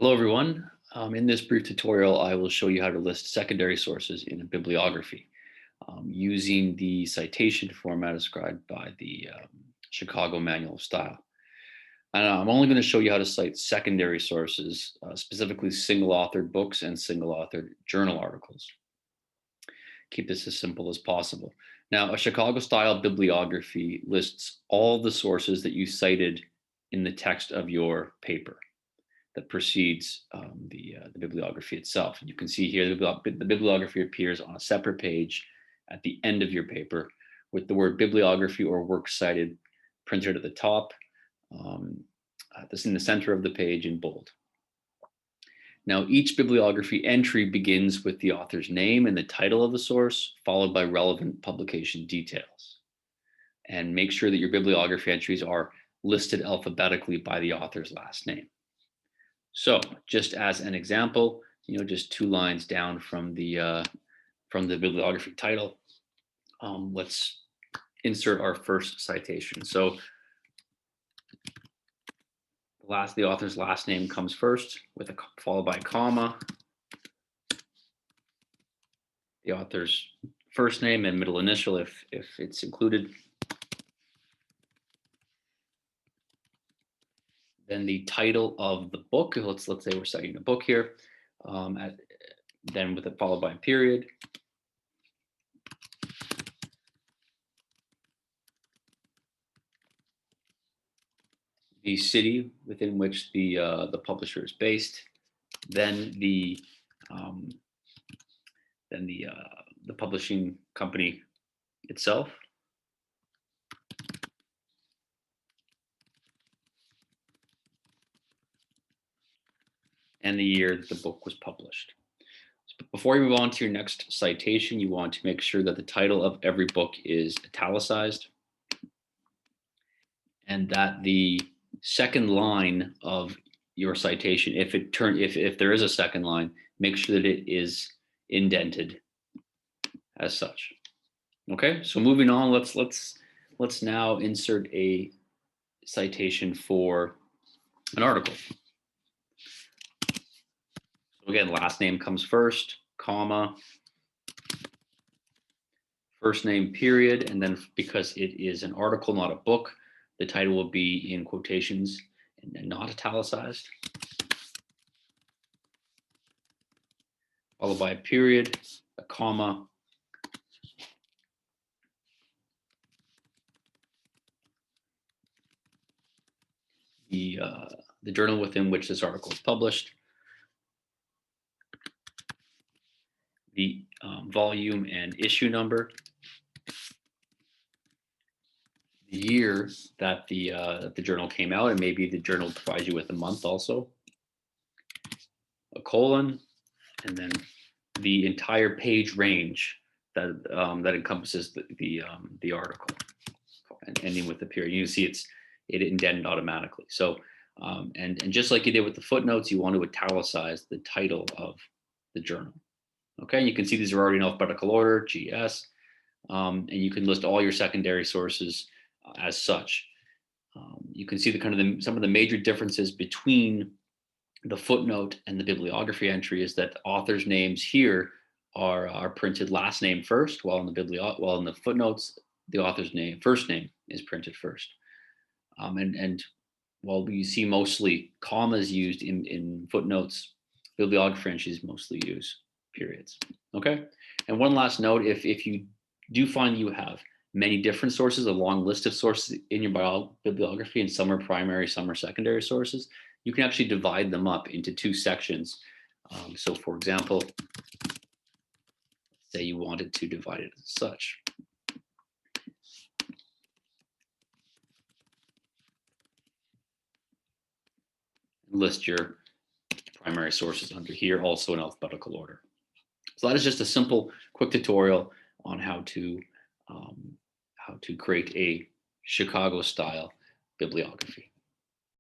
Hello, everyone. In this brief tutorial, I will show you how to list secondary sources in a bibliography using the citation format described by the Chicago Manual of Style. And I'm only going to show you how to cite secondary sources, specifically single-authored books and single-authored journal articles. Keep this as simple as possible. Now, a Chicago-style bibliography lists all the sources that you cited in the text of your paper that precedes the bibliography itself. And you can see here the bibliography appears on a separate page at the end of your paper with the word bibliography or works cited printed at the top, this in the center of the page in bold. Now, each bibliography entry begins with the author's name and the title of the source, followed by relevant publication details. And make sure that your bibliography entries are listed alphabetically by the author's last name. So just as an example, just 2 lines down from the bibliography title, let's insert our first citation. So the author's last name comes first, followed by a comma, the author's first name and middle initial if it's included. Then the title of the book. Let's say we're citing a book here. Then followed by a period. The city within which the publisher is based. Then the publishing company itself. And the year that the book was published. So before you move on to your next citation, you want to make sure that the title of every book is italicized and that the second line of your citation, if there is a second line, make sure that it is indented as such. Okay, so moving on, let's now insert a citation for an article. Again, last name comes first, comma, first name, period, and then because it is an article, not a book, the title will be in quotations and not italicized. Followed by a period, a comma, the journal within which this article is published, the volume and issue number, the year that the journal came out, and maybe the journal provides you with a month also, a colon, and then the entire page range that encompasses the article, and ending with the period. You see it indented automatically. So and just like you did with the footnotes, you want to italicize the title of the journal. Okay, you can see these are already in alphabetical order, GS, and you can list all your secondary sources as such. You can see some of the major differences between the footnote and the bibliography entry is that authors' names here are printed last name first, while in the footnotes the author's first name is printed first. And while you see mostly commas used in footnotes, bibliography entries mostly use periods. Okay, and one last note: if you do find you have many different sources, a long list of sources in your bibliography, and some are primary, some are secondary sources, you can actually divide them up into 2 sections. So, for example, say you wanted to divide it as such. List your primary sources under here, also in alphabetical order. So that is just a simple, quick tutorial on how to create a Chicago-style bibliography.